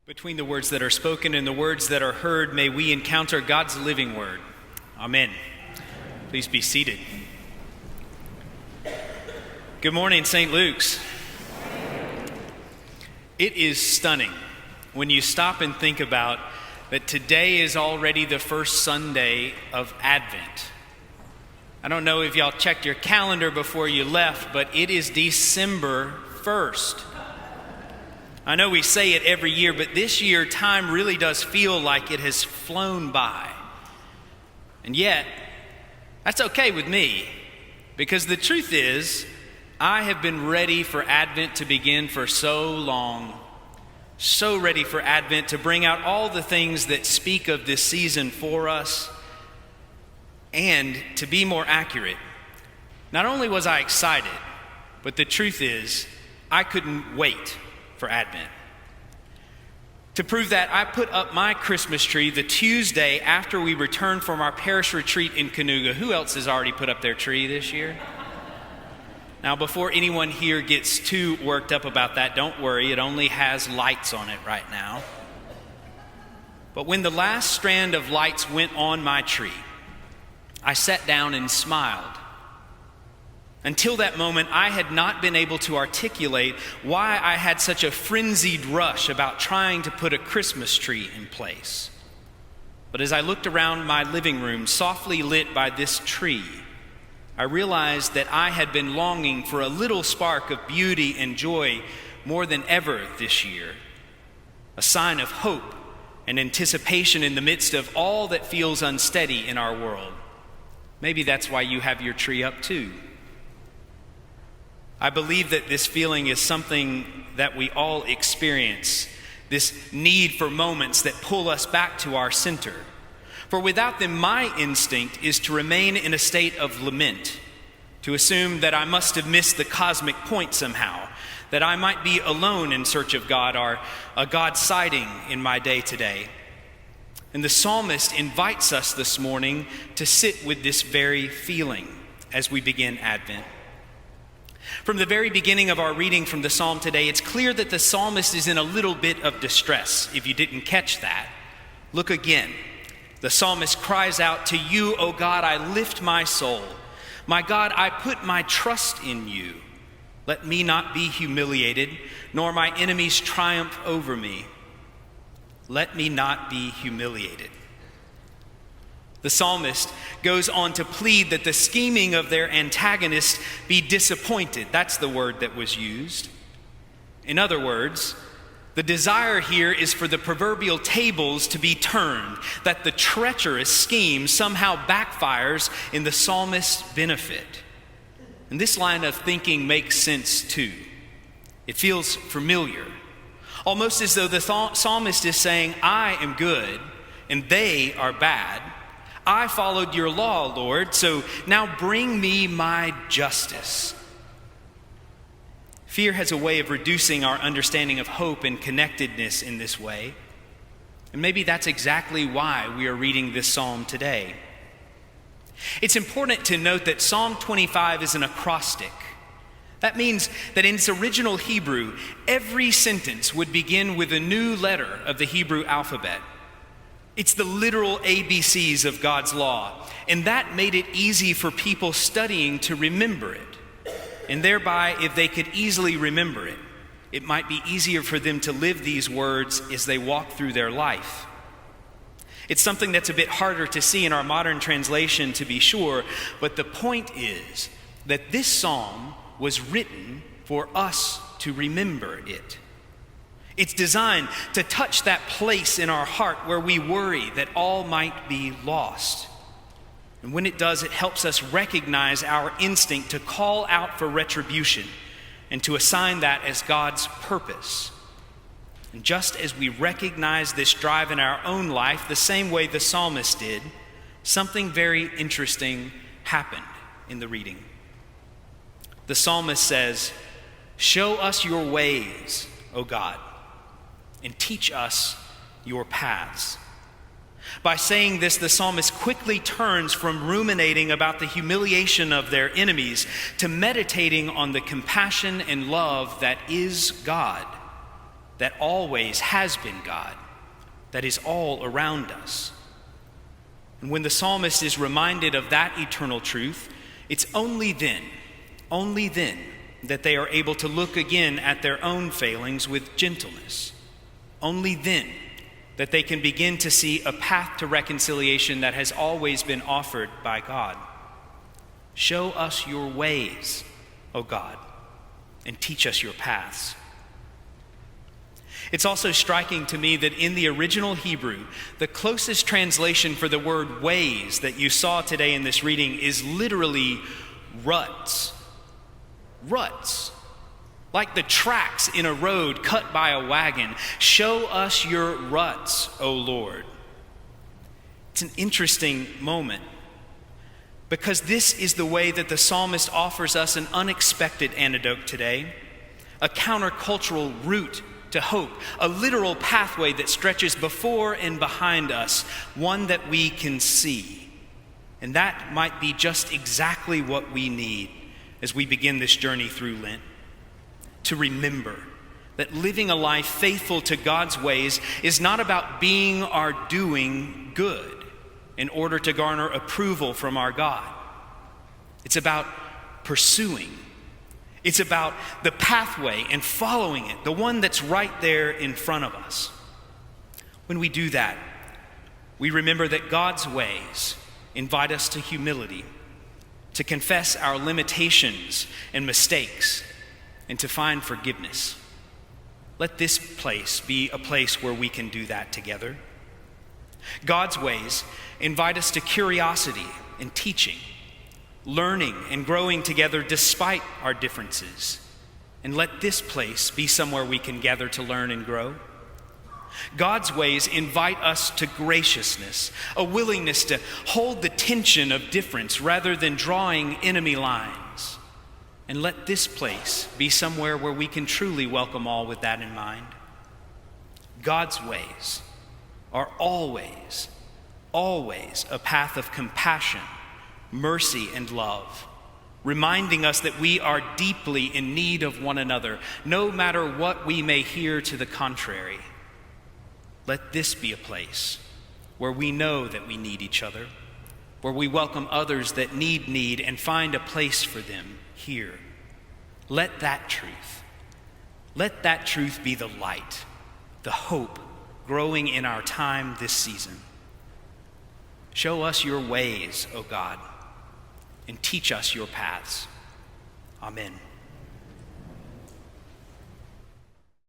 Between the words that are spoken and the words that are heard, may we encounter God's living word. Amen. Please be seated. Good morning, St. Luke's. It is stunning when you stop and think about that today is already the first Sunday of Advent. I don't know if y'all checked your calendar before you left, but it is December 1st. I know we say it every year, but this year time really does feel like it has flown by. And yet, that's okay with me, because the truth is, I have been ready for Advent to begin for so long, so ready for Advent to bring out all the things that speak of this season for us. And to be more accurate, not only was I excited, but the truth is, I couldn't wait for Advent. To prove that, I put up my Christmas tree the Tuesday after we returned from our parish retreat in Kanuga. Who else has already put up their tree this year? Now, before anyone here gets too worked up about that, don't worry, it only has lights on it right now. But when the last strand of lights went on my tree, I sat down and smiled. Until that moment, I had not been able to articulate why I had such a frenzied rush about trying to put a Christmas tree in place. But as I looked around my living room, softly lit by this tree, I realized that I had been longing for a little spark of beauty and joy more than ever this year, a sign of hope and anticipation in the midst of all that feels unsteady in our world. Maybe that's why you have your tree up too. I believe that this feeling is something that we all experience, this need for moments that pull us back to our center. For without them, my instinct is to remain in a state of lament, to assume that I must have missed the cosmic point somehow, that I might be alone in search of God or a God sighting in my day today. And the psalmist invites us this morning to sit with this very feeling as we begin Advent. From the very beginning of our reading from the psalm today, it's clear that the psalmist is in a little bit of distress. If you didn't catch that, look again. The psalmist cries out, "To you, O God, I lift my soul. My God, I put my trust in you. Let me not be humiliated, nor my enemies triumph over me. Let me not be humiliated." The psalmist goes on to plead that the scheming of their antagonist be disappointed. That's the word that was used. In other words, the desire here is for the proverbial tables to be turned, that the treacherous scheme somehow backfires in the psalmist's benefit. And this line of thinking makes sense too. It feels familiar, almost as though the psalmist is saying, I am good and they are bad. I followed your law, Lord, so now bring me my justice. Fear has a way of reducing our understanding of hope and connectedness in this way. And maybe that's exactly why we are reading this psalm today. It's important to note that Psalm 25 is an acrostic. That means that in its original Hebrew, every sentence would begin with a new letter of the Hebrew alphabet. It's the literal ABCs of God's law, and that made it easy for people studying to remember it. And thereby, if they could easily remember it, it might be easier for them to live these words as they walk through their life. It's something that's a bit harder to see in our modern translation, to be sure, but the point is that this psalm was written for us to remember it. It's designed to touch that place in our heart where we worry that all might be lost. And when it does, it helps us recognize our instinct to call out for retribution and to assign that as God's purpose. And just as we recognize this drive in our own life, the same way the psalmist did, something very interesting happened in the reading. The psalmist says, "Show us your ways, O God, and teach us your paths." By saying this, the psalmist quickly turns from ruminating about the humiliation of their enemies to meditating on the compassion and love that is God. that always has been God, that is all around us. And when the psalmist is reminded of that eternal truth, it's only then that they are able to look again at their own failings with gentleness. Only then that they can begin to see a path to reconciliation that has always been offered by God. Show us your ways, O God, and teach us your paths. It's also striking to me that in the original Hebrew, the closest translation for the word ways that you saw today in this reading is literally ruts. Ruts. Like the tracks in a road cut by a wagon. Show us your ruts, O Lord. It's an interesting moment, because this is the way that the psalmist offers us an unexpected antidote today, a countercultural route to hope, a literal pathway that stretches before and behind us, one that we can see. And that might be just exactly what we need as we begin this journey through Lent. To remember that living a life faithful to God's ways is not about being or doing good in order to garner approval from our God. It's about pursuing. It's about the pathway and following it, the one that's right there in front of us. When we do that, we remember that God's ways invite us to humility, to confess our limitations and mistakes, and to find forgiveness. Let this place be a place where we can do that together. God's ways invite us to curiosity and teaching, learning and growing together despite our differences. And let this place be somewhere we can gather to learn and grow. God's ways invite us to graciousness, a willingness to hold the tension of difference rather than drawing enemy lines. And let this place be somewhere where we can truly welcome all with that in mind. God's ways are always a path of compassion, mercy, and love, reminding us that we are deeply in need of one another, no matter what we may hear to the contrary. Let this be a place where we know that we need each other, where we welcome others that need, and find a place for them here. Let that truth be the light, the hope growing in our time this season. Show us your ways, O God, and teach us your paths. Amen.